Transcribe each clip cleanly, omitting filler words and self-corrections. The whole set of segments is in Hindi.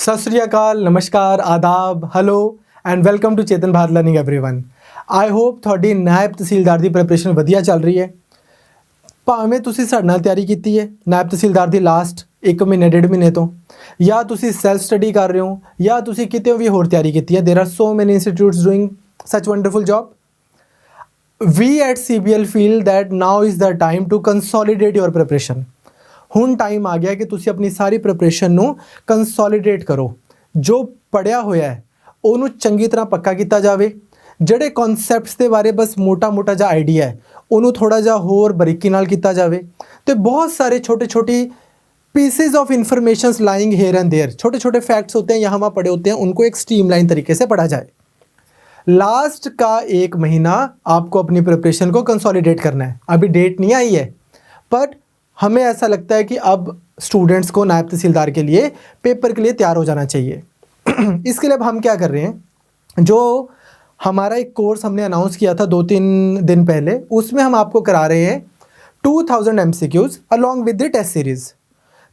सत श्री अकाल, नमस्कार, आदाब, hello and welcome to Chetan Bharat learning everyone. I hope ਤੁਹਾਡੀ ਨਾਇਬ ਤਹਿਸੀਲਦਾਰ ਦੀ ਪ੍ਰੈਪਰੇਸ਼ਨ ਵਧੀਆ ਚੱਲ ਰਹੀ ਹੈ। ਭਾਵੇਂ ਤੁਸੀਂ ਸਾਡੇ ਨਾਲ ਤਿਆਰੀ ਕੀਤੀ ਹੈ ਨਾਇਬ ਤਹਿਸੀਲਦਾਰ ਦੀ ਲਾਸਟ 1 ਮਹੀਨੇ 1.5 ਮਹੀਨੇ ਤੋਂ, ਜਾਂ ਤੁਸੀਂ ਸੈਲਫ ਸਟੱਡੀ ਕਰ ਰਹੇ ਹੋ, ਜਾਂ ਤੁਸੀਂ ਕਿਤੇ ਵੀ ਹੋਰ ਤਿਆਰੀ ਕੀਤੀ ਹੈ। There are so many institutes doing such wonderful job. We at CBL feel that now is the time to consolidate your preparation। ਹੁਣ ਟਾਈਮ ਆ ਗਿਆ ਕਿ ਤੁਸੀਂ ਆਪਣੀ ਸਾਰੀ ਪ੍ਰੈਪਰੇਸ਼ਨ ਨੂੰ ਕੰਸੋਲੀਡੇਟ ਕਰੋ। ਜੋ ਪੜਿਆ ਹੋਇਆ ਹੈ ਉਹਨੂੰ ਚੰਗੀ ਤਰ੍ਹਾਂ ਪੱਕਾ ਕੀਤਾ ਜਾਵੇ। ਜਿਹੜੇ ਕਨਸੈਪਟਸ ਦੇ ਬਾਰੇ ਬਸ ਮੋਟਾ ਜਿਹਾ ਆਈਡੀਆ ਹੈ ਉਹਨੂੰ ਥੋੜਾ ਜਿਹਾ ਹੋਰ ਬਰੀਕੀ ਨਾਲ ਕੀਤਾ ਜਾਵੇ। ਤੇ बहुत सारे छोटे छोटे pieces of informations lying here and there, छोटे छोटे फैक्ट्स होते हैं यहाँ वहाँ पड़े होते हैं, उनको एक स्ट्रीमलाइन तरीके से पढ़ा जाए। लास्ट का 1 महीना आपको अपनी प्रिपरेशन को कंसोलिडेट करना है। अभी डेट नहीं आई है, बट हमें ऐसा लगता है कि अब स्टूडेंट्स को नायब तहसीलदार के लिए पेपर के लिए तैयार हो जाना चाहिए। इसके लिए अब हम क्या कर रहे हैं, जो हमारा एक कोर्स हमने अनाउंस किया था 2-3 दिन पहले, उसमें हम आपको करा रहे हैं 2000 MCQs along with the test series.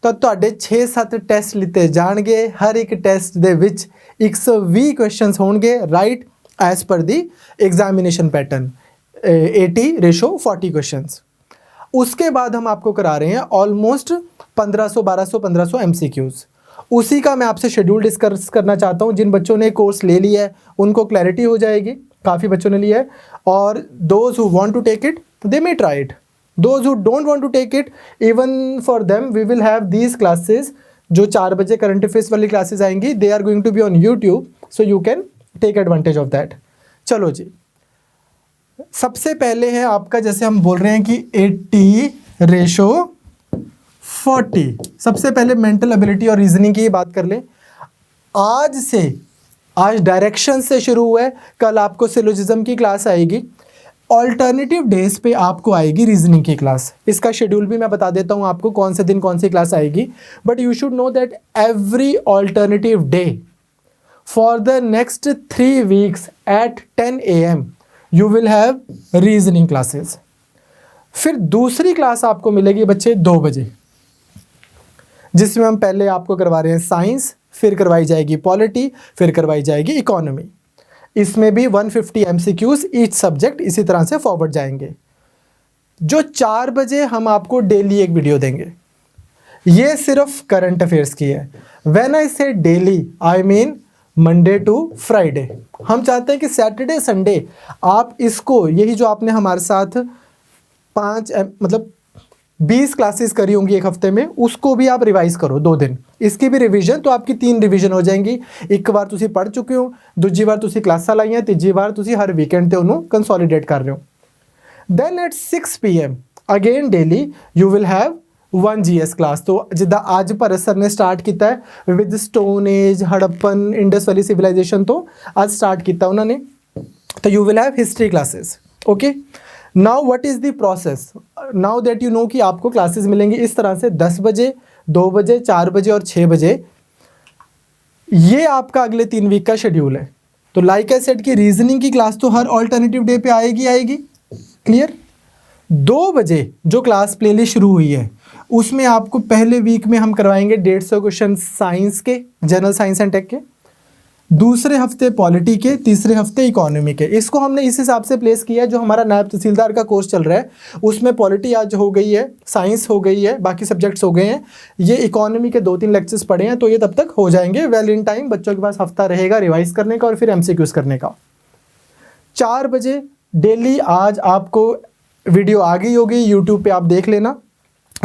तो ਤੁਹਾਡੇ 6-7 ਟੈਸਟ ਲਿੱਤੇ ਜਾਣਗੇ। ਹਰ ਇੱਕ ਟੈਸਟ ਦੇ ਵਿੱਚ 120 ਕੁਐਸਚਨਸ ਹੋਣਗੇ ਰਾਈਟ ਐਜ਼ ਪਰ ਦੀ एग्जामिनेशन पैटर्न 80:40 क्वेश्चंस। उसके बाद हम आपको करा रहे हैं ऑलमोस्ट 1500 MCQs। उसी का मैं आपसे शेड्यूल डिस्कस करना चाहता हूँ। जिन बच्चों ने कोर्स ले लिया है उनको क्लैरिटी हो जाएगी, काफ़ी बच्चों ने लिया है, और those who want to take it they may try it. Those who don't want to take it, even for them we will have these classes. जो 4 बजे करंट अफेयर्स वाली क्लासेज आएंगी, they are going to be on YouTube, so you can take advantage of that. चलो जी, सबसे पहले है आपका, जैसे हम बोल रहे हैं कि 80:40। सबसे पहले मेंटल एबिलिटी और रीजनिंग की बात कर लें। आज डायरेक्शन से शुरू हुआ है, कल आपको सिलोजिज्म की क्लास आएगी, ऑल्टरनेटिव डेज पे आपको आएगी रीजनिंग की क्लास। इसका शेड्यूल भी मैं बता देता हूँ आपको कौन से दिन कौन सी क्लास आएगी। But you should know that every alternative day for the next 3 weeks at 10 AM you will have reasoning classes. फिर दूसरी क्लास आपको मिलेगी बच्चे 2 बजे, जिसमें हम पहले आपको करवा रहे हैं साइंस, फिर करवाई जाएगी पॉलिटी, फिर करवाई जाएगी इकोनॉमी। इसमें भी 150 MCQs ईच सब्जेक्ट इसी तरह से फॉरवर्ड जाएंगे। जो 4 बजे हम आपको डेली एक वीडियो देंगे, ये सिर्फ करंट अफेयर्स की है। When I say daily I mean Monday to Friday. हम चाहते हैं कि सैटरडे संडे आप इसको, यही जो आपने हमारे साथ 20 क्लासेस करी होंगी एक हफ्ते में, उसको भी आप रिवाइज करो 2 दिन। इसकी भी रिवीजन, तो आपकी 3 रिवीजन हो जाएंगी। एक बार तुसी पढ़ चुके हो, दूजी बार तुसी क्लासां लाइयां, तीजी बार तुसी हर वीकेंड ते उन्होंने कंसोलीडेट कर रहे हो। Then at 6 PM again daily you will have 1 GS class. तो जिदा आज भरत सर ने स्टार्ट किया है with stone age, Harappan, Indus वाली सिविलाइजेशन, तो आज स्टार्ट किया उन्होंने। तो you will have history classes. Okay, now what is the process, now that you know कि आपको क्लासेस मिलेंगी इस तरह से 10 बजे, 2 बजे, 4 बजे और 6 बजे। ये आपका अगले 3 वीक का शेड्यूल है। तो लाइक आई सेड की रीजनिंग की क्लास तो हर ऑल्टरनेटिव डे पे आएगी। क्लियर? 2 बजे जो क्लास प्लेलिस्ट शुरू हुई है उसमें आपको पहले वीक में हम करवाएंगे 150 क्वेश्चन साइंस के, जनरल साइंस एंड टेक के, दूसरे हफ्ते पॉलिटी के, तीसरे हफ्ते इकोनॉमी के। इसको हमने इस हिसाब से प्लेस किया है, जो हमारा नायब तहसीलदार का कोर्स चल रहा है उसमें पॉलिटी आज हो गई है, साइंस हो गई है, बाकी सब्जेक्ट्स हो गए हैं। ये इकोनॉमी के 2-3 लेक्चर्स पढ़े हैं, तो ये तब तक हो जाएंगे वेल इन टाइम। बच्चों के पास हफ्ता रहेगा रिवाइज करने का और फिर MCQs करने का। 4 बजे डेली आज आपको वीडियो आ गई होगी, यूट्यूब पे आप देख लेना।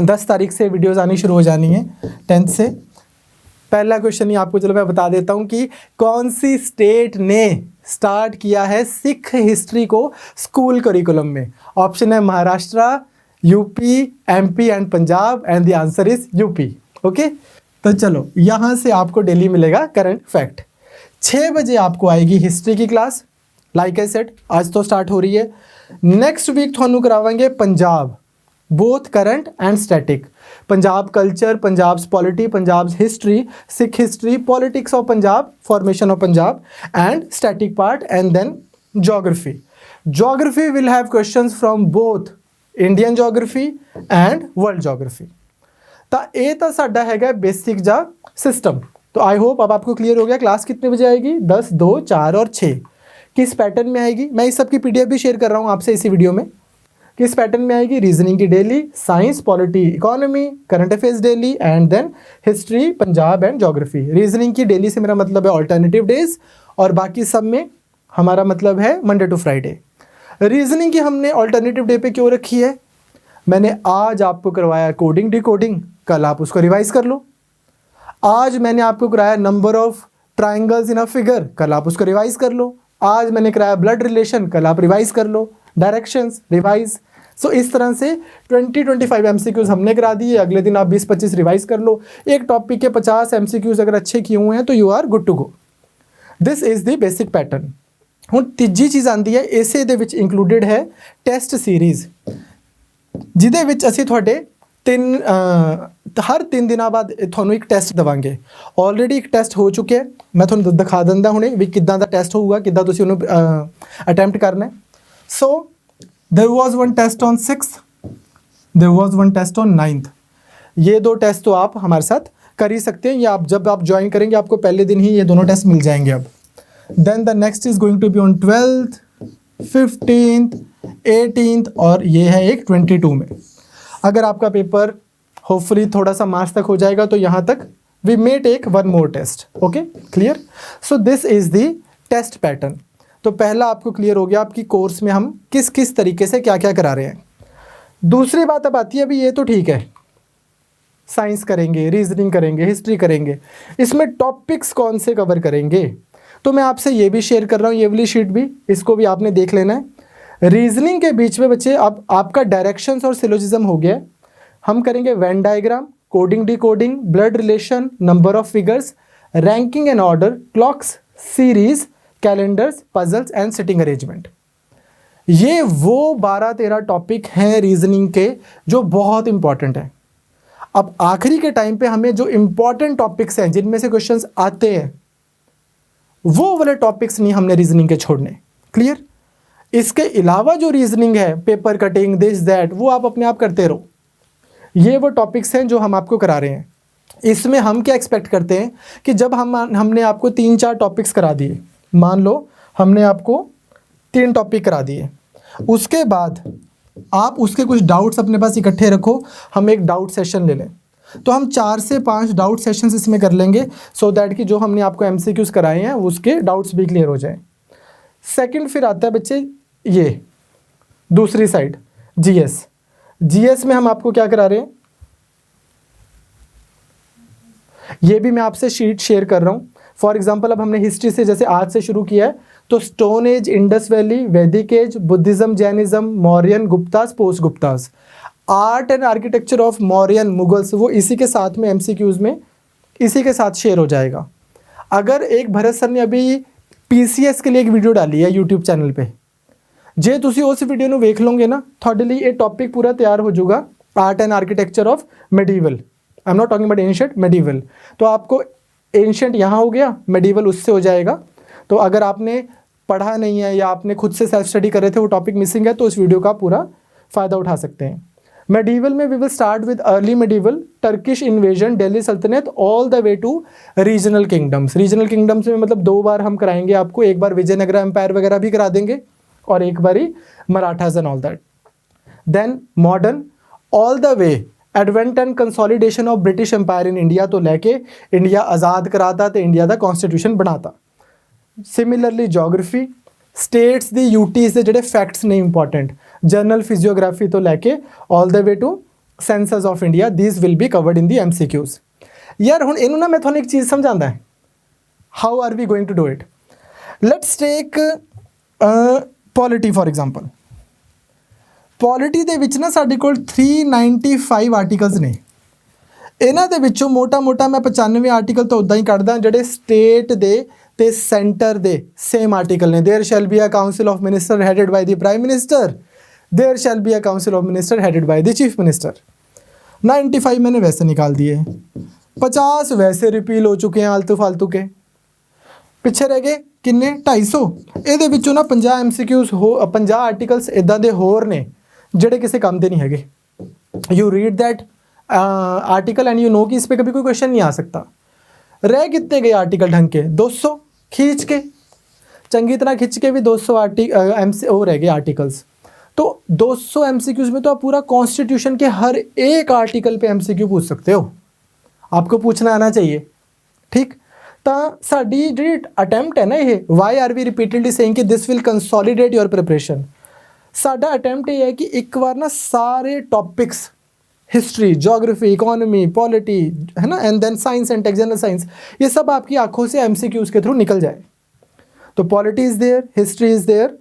10 तारीख से वीडियोज़ आनी शुरू हो जानी है, 10th से। पहला क्वेश्चन ही आपको चलो मैं बता देता हूँ कि कौन सी स्टेट ने स्टार्ट किया है सिख हिस्ट्री को स्कूल करिकुलम में। ऑप्शन है Maharashtra, UP, MP and Punjab, and the answer is UP. Okay, तो चलो यहाँ से आपको डेली मिलेगा करंट फैक्ट। 6 बजे आपको आएगी हिस्ट्री की क्लास। लाइक आई सेड आज तो स्टार्ट हो रही है। नेक्स्ट वीक थानू करावांगे Punjab, both current and static. Punjab culture, Punjab polity, Punjab history, Sikh history, politics of Punjab, formation of Punjab, and static part, and then geography. Geography will have questions from both Indian geography and world geography. ਤਾਂ ਇਹ ਤਾਂ ਸਾਡਾ ਹੈਗਾ ਬੇਸਿਕ ਜਾਂ ਸਿਸਟਮ। तो आई होप अब आपको क्लियर हो गया क्लास कितने बजे आएगी, 10, 2, 4 और 6 किस पैटर्न में आएगी। मैं इस सब की पीडीएफ भी शेयर कर रहा हूँ आपसे इसी वीडियो में। किस पैटर्न में आएगी, रीजनिंग की daily, science, polity, economy, current affairs daily and then history, Punjab and geography. Reasoning की डेली से मेरा मतलब है ऑल्टरनेटिव डेज और बाकी सब में हमारा मतलब है मंडे टू फ्राइडे। रीजनिंग की हमने ऑल्टरनेटिव डे पे क्यों रखी है, मैंने आज आपको करवाया कोडिंग डिकोडिंग, कल आप उसको रिवाइज कर लो। आज मैंने आपको कराया number of triangles in a figure, कल आप उसको रिवाइज कर लो। आज मैंने कराया ब्लड रिलेशन, कल आप रिवाइज कर लो। Directions revise. सो इस तरह से 20-25 एमसीक्यूज हमने करा दिए, अगले दिन आप 20-25 रिवाइज कर लो। एक टॉपिक के 50 एमसीक्यूज अगर अच्छे किए हुए हैं तो you are good to go. This is the basic pattern. ਹੁਣ ਤੀਜੀ ਚੀਜ਼ ਆਂਦੀ ਹੈ, ਇਸੇ ਦੇ ਵਿੱਚ ਇੰਕਲੂਡਡ ਹੈ ਟੈਸਟ ਸੀਰੀਜ਼, ਜਿਹਦੇ ਵਿੱਚ ਅਸੀਂ ਤੁਹਾਡੇ ਹਰ 3 ਦਿਨਾਂ ਬਾਅਦ ਤੁਹਾਨੂੰ ਇੱਕ ਟੈਸਟ ਦੇਵਾਂਗੇ। ਆਲਰੇਡੀ ਇੱਕ ਟੈਸਟ ਹੋ ਚੁੱਕਿਆ, ਮੈਂ ਤੁਹਾਨੂੰ ਦਿਖਾ ਦਿੰਦਾ ਹੁਣੇ ਵੀ ਕਿੱਦਾਂ ਦਾ ਟੈਸਟ ਹੋਊਗਾ, ਕਿੱਦਾਂ ਤੁਸੀਂ ਉਹਨੂੰ ਅਟੈਂਪਟ ਕਰਨਾ ਹੈ। So there was one test on 6th, there was one test on 9th। ये 2 टेस्ट तो आप हमारे साथ कर ही सकते हैं, या आप जब आप ज्वाइन करेंगे आपको पहले दिन ही ये दोनों टेस्ट मिल जाएंगे। अब then the next is going to be on 12th, 15th, 18th और ये है एक 22 में। अगर आपका पेपर होपफुली थोड़ा सा मार्च तक हो जाएगा तो यहाँ तक we may take 1 more test. Okay clear. So this is the test pattern. तो पहला आपको क्लियर हो गया आपकी कोर्स में हम किस किस तरीके से क्या क्या करा रहे हैं। दूसरी बात अब आती है, अभी ये तो ठीक है, साइंस करेंगे, रीजनिंग करेंगे, हिस्ट्री करेंगे, इसमें टॉपिक्स कौन से कवर करेंगे। तो मैं आपसे ये भी शेयर कर रहा हूँ, ये वाली शीट भी, इसको भी आपने देख लेना है। रीजनिंग के बीच में बच्चे अब आपका डायरेक्शंस और सिलोजिज्म हो गया। हम करेंगे Venn diagram, coding decoding, blood relation, number of figures, ranking and order, clocks, series, calendars, puzzles and sitting arrangement. ये वो 12-13 टॉपिक हैं रीजनिंग के जो बहुत इंपॉर्टेंट है। अब आखिरी के टाइम पे हमें जो इंपॉर्टेंट टॉपिक्स हैं जिनमें से क्वेश्चंस आते हैं वो वाले टॉपिक्स नहीं हमने रीजनिंग के छोड़ने। क्लियर। इसके अलावा जो रीजनिंग है, पेपर कटिंग, दिस दैट, वो आप अपने आप करते रहो। ये वो टॉपिक्स हैं जो हम आपको करा रहे हैं। इसमें हम क्या एक्सपेक्ट करते हैं कि जब हमने आपको 3-4 टॉपिक्स करा दिए, मान लो हमने आपको 3 टॉपिक करा दिए, उसके बाद आप उसके कुछ डाउट्स अपने पास इकट्ठे रखो, हम एक डाउट सेशन ले लें, तो हम 4 से 5 डाउट सेशंस इसमें कर लेंगे, सो दैट कि जो हमने आपको एमसीक्यूज कराए हैं उसके डाउट्स भी क्लियर हो जाएं। सेकंड फिर आता है बच्चे ये दूसरी साइड, जीएस। जीएस में हम आपको क्या करा रहे हैं, ये भी मैं आपसे शीट शेयर कर रहा हूँ। फॉर एग्जाम्पल अब हमने हिस्ट्री से जैसे आज से शुरू किया है, तो stone age, Indus valley, Vedic age, Buddhism, Jainism, Mauryan, Guptas, post Guptas, art and architecture of Mauryan, Mughals, वो इसी के साथ में एमसीक्यूज में इसी के साथ शेयर हो जाएगा। अगर एक भरत सर ने अभी पीसीएस के लिए एक वीडियो डाली है यूट्यूब चैनल पे, जे तुसी उस वीडियो ਨੂੰ ਵੇਖ ਲਓਗੇ ना, ਤੁਹਾਡੇ ਲਈ ਇਹ टॉपिक पूरा तैयार हो जाएगा, art and architecture of medieval. I am not talking about ancient, medieval. तो आपको एंशिएंट यहाँ हो गया, मेडिवल उससे हो जाएगा। तो अगर आपने पढ़ा नहीं है या आपने खुद से सेल्फ स्टडी कर रहे थे, वो टॉपिक मिसिंग है, तो इस वीडियो का पूरा फ़ायदा उठा सकते हैं। मेडिवल में we will start with early medieval, Turkish invasion, Delhi Sultanate, all the way to regional kingdoms. Regional kingdoms में मतलब 2 बार हम कराएंगे आपको, एक बार विजयनगर एम्पायर वगैरह भी करा देंगे और एक बारी Marathas and all that. Then modern, all the way advent and consolidation of British empire in India, तो लैके इंडिया आज़ाद कराता तो इंडिया का कॉन्स्टिट्यूशन बनाता। Similarly geography, states the UTs के जोड़े फैक्ट्स ने इंपॉर्टेंट, जर्नल फिजियोग्राफी तो लैके all the way to census of India, these will be covered in the MCQs. यार हुण इनू ना मैं थोड़ी एक चीज़ समझाता है, how are we going to do it. Let's take polity for example. Polity ਦੇ ਵਿੱਚ ਨਾ ਸਾਡੇ ਕੋਲ 395 ਆਰਟੀਕਲਸ ਨੇ। ਇਹਨਾਂ ਦੇ ਵਿੱਚੋਂ ਮੋਟਾ ਮੈਂ 95 ਆਰਟੀਕਲ ਤਾਂ ਉਦਾਂ ਹੀ ਕੱਢਦਾ ਜਿਹੜੇ ਸਟੇਟ ਦੇ ਤੇ ਸੈਂਟਰ ਦੇ ਸੇਮ ਆਰਟੀਕਲ ਨੇ। There shall be a council of minister headed by the prime minister, there shall be a council of minister headed by the chief minister. 95 मैंने वैसे निकाल दिए, 50 वैसे रिपील हो चुके हैं आलतू फालतू के। पिछे रह गए किन्ने 250। ਇਹਦੇ ਵਿੱਚੋਂ ਨਾ 50 MCQs हो 50 ਆਰਟੀਕਲਸ ਇਦਾਂ ਦੇ ਹੋਰ ਨੇ ਜਿਹੜੇ ਕਿਸੇ ਕੰਮ ਦੇ नहीं हैगे। You read that article and you know कि इस पर कभी कोई क्वेश्चन नहीं आ सकता। रह कितने गए आर्टिकल ढंग के? 200 खींच के, चंगी तरह खींच के भी 200 वो रह गए आर्टिकल्स। तो 200 एमसीक्यूज में तो आप पूरा कॉन्स्टिट्यूशन के हर एक आर्टिकल पे एमसीक्यू पूछ सकते हो, आपको पूछना आना चाहिए। ठीक, ਤਾਂ ਸਾਡੀ ਜਿਹੜੀ ਅਟੈਂਪਟ ਹੈ ਨਾ, ਇਹ why are we repeatedly saying ਕਿ this will consolidate your preparation. ਸਾਡਾ ਅਟੈਂਪਟ ਇਹ ਹੈ ਕਿ ਇੱਕ ਵਾਰ ਨਾ ਸਾਰੇ topics history, geography, economy, polity, है ना, and then science and tech, general science, ये सब आपकी आंखों से एमसीक्यूज के थ्रू निकल जाए। तो polity is there, history is there,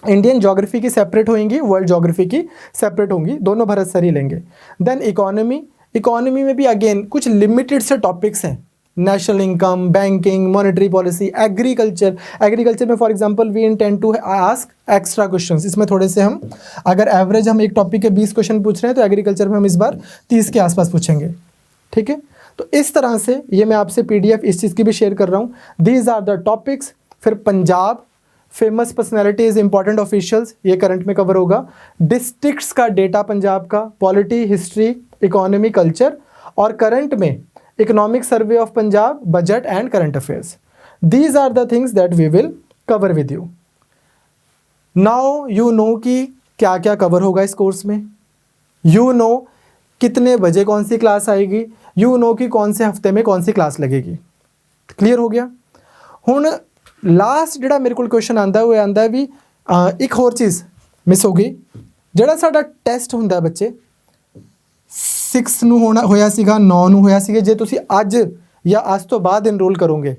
Indian geography की सेपरेट होंगी, वर्ल्ड ज्योग्राफी की सेपरेट होंगी, दोनों भरत सर ही लेंगे। देन इकोनॉमी, इकोनॉमी में भी अगेन कुछ लिमिटेड से टॉपिक्स हैं, national income, banking, monetary policy, agriculture. Agriculture में for example we intend to ask extra questions, इसमें थोड़े से हम अगर एवरेज हम एक टॉपिक के 20 क्वेश्चन पूछ रहे हैं तो एग्रीकल्चर में हम इस बार 30 के आसपास पूछेंगे। ठीक है, तो इस तरह से ये मैं आपसे PDF इस चीज़ की भी शेयर कर रहा हूँ। These are the topics. फिर Punjab, famous personalities, important officials, ये करंट में कवर होगा। डिस्ट्रिक्ट्स का डेटा पंजाब का, पॉलिटी, हिस्ट्री, इकोनॉमी, कल्चर, और करंट में economic survey of Punjab, budget and current affairs. These are the things that we will cover with you. Now you know कि क्या क्या कवर होगा इस कोर्स में, यू नो कितने बजे कौन सी क्लास आएगी, यू नो कि कौन से हफ्ते में कौन सी क्लास लगेगी। क्लियर हो गया। हुण लास्ट जिहड़ा मेरे को क्वेश्चन आंदा वो आंदा भी एक होर चीज़ मिस हो गई, जिहड़ा साडा टेस्ट हुंदा बच्चे 6 ਨੂੰ ਹੋਇਆ ਸੀਗਾ, 9 ਨੂੰ ਹੋਇਆ ਸੀਗਾ। ਜੇ ਤੁਸੀਂ ਅੱਜ ਜਾਂ ਅੱਜ ਤੋਂ ਬਾਅਦ ਇਨਰੋਲ ਕਰੋਗੇ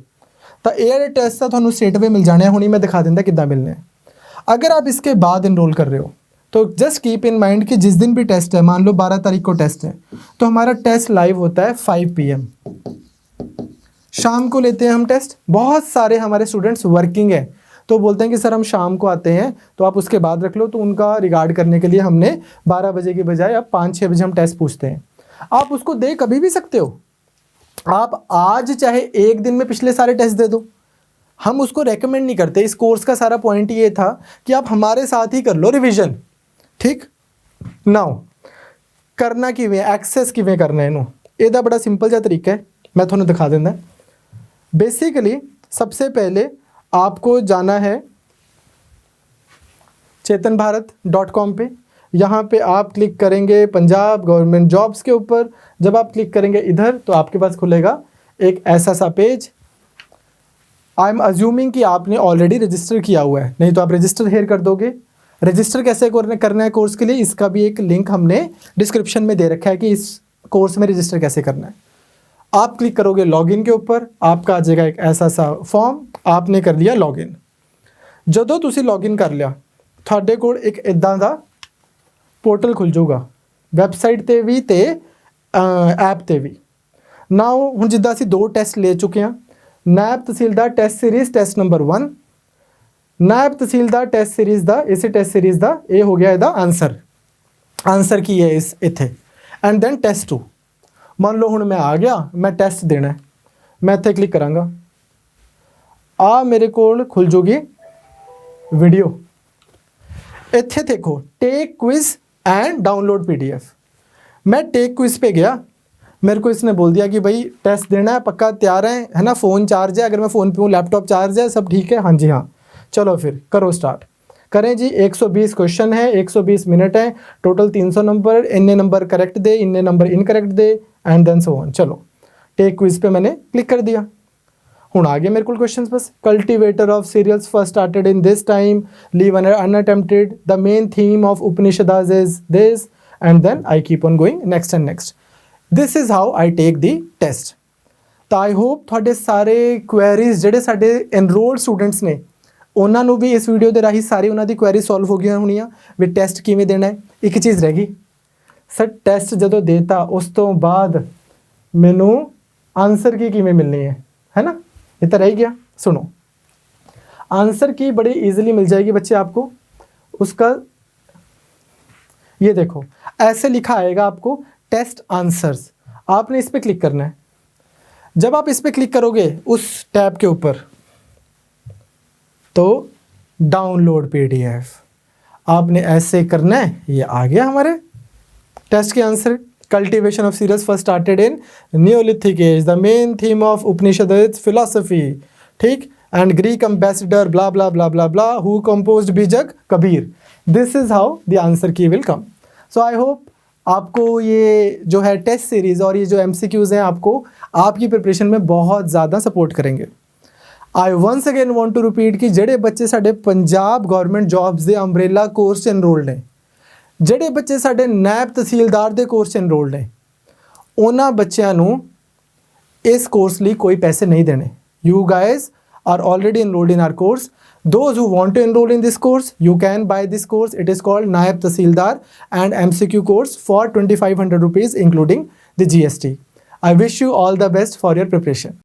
ਤਾਂ ਇਹ ਜਿਹੜੇ ਟੈਸਟ ਆ ਤੁਹਾਨੂੰ ਸਟੇਟ ਵੇ ਮਿਲ ਜਾਣੇ ਆ। ਹੁਣੀ मैं दिखा देता कितना मिलने हैं। अगर आप इसके बाद इनरोल कर रहे हो तो जस्ट कीप इन माइंड कि जिस दिन भी टेस्ट है, मान लो 12 तारीख को टेस्ट है, तो हमारा टेस्ट लाइव होता है 5 PM शाम को लेते हैं हम टेस्ट। बहुत सारे हमारे स्टूडेंट्स वर्किंग है तो बोलते हैं कि सर हम शाम को आते हैं, तो आप उसके बाद रख लो। तो उनका रिगार्ड करने के लिए हमने 12 बजे की बजाय अब 5-6 बजे हम टेस्ट पूछते हैं। आप उसको दे कभी भी सकते हो, आप आज चाहे एक दिन में पिछले सारे टेस्ट दे दो, हम उसको रेकमेंड नहीं करते। इस कोर्स का सारा पॉइंट ये था कि आप हमारे साथ ही कर लो रिविजन। ठीक, नाउ करना किवें, एक्सेस किवें करना है, ਇਹਦਾ बड़ा सिंपल ਜਿਹਾ तरीका है, मैं ਤੁਹਾਨੂੰ दिखा देना। बेसिकली सबसे पहले आपको जाना है chetanbharat.com पे। यहाँ पे आप क्लिक करेंगे पंजाब गवर्नमेंट जॉब्स के ऊपर। जब आप क्लिक करेंगे इधर तो आपके पास खुलेगा एक ऐसा सा पेज। आई एम अज्यूमिंग कि आपने ऑलरेडी रजिस्टर किया हुआ है, नहीं तो आप रजिस्टर हेयर कर दोगे। रजिस्टर कैसे करना है कोर्स के लिए, इसका भी एक लिंक हमने डिस्क्रिप्शन में दे रखा है कि इस कोर्स में रजिस्टर कैसे करना है। आप क्लिक करोगे लॉगिन के ऊपर, आपका आ जाएगा एक ऐसा सा फॉर्म, आपने कर लिया लॉगिन। ਜਦੋਂ ਤੁਸੀਂ ਲੌਗਇਨ ਕਰ ਲਿਆ ਤੁਹਾਡੇ ਕੋਲ ਇੱਕ ਇਦਾਂ ਦਾ पोर्टल खुल जाऊगा, वैबसाइट ਤੇ ਵੀ ਤੇ ऐप ਤੇ ਵੀ। ਨਾਓ ਹੁਣ ਜਿੱਦਾਂ ਅਸੀਂ 2 ਟੈਸਟ ਲੈ ਚੁੱਕੇ ਹਾਂ, ਨਾਇਬ ਤਹਿਸੀਲਦਾਰ ਟੈਸਟ ਸੀਰੀਜ਼ ਟੈਸਟ ਨੰਬਰ 1, ਨਾਇਬ ਤਹਿਸੀਲਦਾਰ ਟੈਸਟ ਸੀਰੀਜ਼ ਦਾ ਇਸੇ ਟੈਸਟ ਸੀਰੀਜ਼ ਦਾ ਇਹ ਹੋ ਗਿਆ ਇਹਦਾ ਆਨਸਰ ਕੀ ਹੈ ਇਸ ਇੱਥੇ। And then test 2। ਮੰਨ ਲਓ ਹੁਣ ਮੈਂ ਆ ਗਿਆ, ਮੈਂ ਟੈਸਟ ਦੇਣਾ, ਮੈਂ ਇੱਥੇ ਕਲਿੱਕ ਕਰਾਂਗਾ, ਆ ਮੇਰੇ ਕੋਲ ਖੁੱਲ ਜੂਗੀ वीडियो। ਇੱਥੇ देखो take quiz and download PDF। मैं टेक क्विज पे गया, मेरे को इसने बोल दिया कि भाई टेस्ट देना है, पक्का तैयार है ना, फ़ोन चार्ज है, अगर मैं फ़ोन पे हूँ लैपटॉप चार्ज है, सब ठीक है, हाँ जी हाँ, चलो फिर करो स्टार्ट। करें जी। 120 क्वेश्चन है, 120 मिनट है, टोटल 300 नंबर, इन्ने नंबर करेक्ट दे, इन्ने नंबर इनकरेक्ट दे, एंड देन सो ऑन। चलो टेक क्विज पे मैंने क्लिक कर दिया। हूँ आ गया मेरे को क्वेश्चंस बस। Cultivator of cereals first started in this time, leave unattempted, the main theme of Upanishads is this, and then I keep on going next and next. This is how I take the test. तो आई होप ਤੁਹਾਡੇ ਸਾਰੇ ਕੁਐਰੀਜ਼ ਜਿਹੜੇ ਸਾਡੇ ਐਨਰੋਲਡ ਸਟੂਡੈਂਟਸ ਨੇ ਉਹਨਾਂ ਨੂੰ ਵੀ ਇਸ ਵੀਡੀਓ ਦੇ ਰਾਹੀਂ ਸਾਰੀ ਉਹਨਾਂ ਦੀ ਕੁਐਰੀ ਸੋਲਵ ਹੋ ਗਈਆਂ ਹੋਣੀਆਂ ਵੀ ਟੈਸਟ ਕਿਵੇਂ ਦੇਣਾ ਹੈ। ਇੱਕ ਚੀਜ਼ ਰਹਿ ਗਈ ਸਰ, ਟੈਸਟ ਜਦੋਂ ਦੇਤਾ ਉਸ ਤੋਂ ਬਾਅਦ ਮੈਨੂੰ ਆਨਸਰ ਕੀ ਕਿਵੇਂ ਮਿਲਣੀ है ना, ये तो रह गया। सुनो, आंसर की बड़ी इजीली मिल जाएगी बच्चे आपको। उसका ये देखो ऐसे लिखा आएगा आपको टेस्ट आंसर्स, आपने इस पर क्लिक करना है। जब आप इस पर क्लिक करोगे उस टैब के ऊपर तो डाउनलोड PDF आपने ऐसे करना है। ये आ गया हमारे टेस्ट के answer. Cultivation of Cirrus first started in Neolithic age. The main theme of Upanishad is philosophy. ठीक, and Greek ambassador blah blah blah blah blah who composed Bijak Kabir. This is how the answer key will come. So I hope आपको ये जो है टेस्ट सीरीज और ये जो MCQs हैं आपको आपकी प्रिपरेशन में बहुत ज़्यादा सपोर्ट करेंगे। I once again want to repeat कि ਜਿਹੜੇ ਬੱਚੇ ਸਾਡੇ ਪੰਜਾਬ ਗਵਰਨਮੈਂਟ ਜੌਬਸ ਦੇ ਅੰਬ੍ਰੇਲਾ ਕੋਰਸ 'ਚ ਐਨਰੋਲਡ ਨੇ, ਜਿਹੜੇ ਬੱਚੇ ਸਾਡੇ ਨਾਇਬ ਤਹਿਸੀਲਦਾਰ ਦੇ ਕੋਰਸ 'ਚ ਐਨਰੋਲਡ ਨੇ, ਉਹਨਾਂ ਬੱਚਿਆਂ ਨੂੰ ਇਸ ਕੋਰਸ ਲਈ ਕੋਈ ਪੈਸੇ ਨਹੀਂ ਦੇਣੇ। You guys are already enrolled in our course. Those who want to enroll in this course, you can buy this course. It is called Naib Tahsildar and MCQ course for 2500 rupees including the GST. I wish you all the best for your preparation.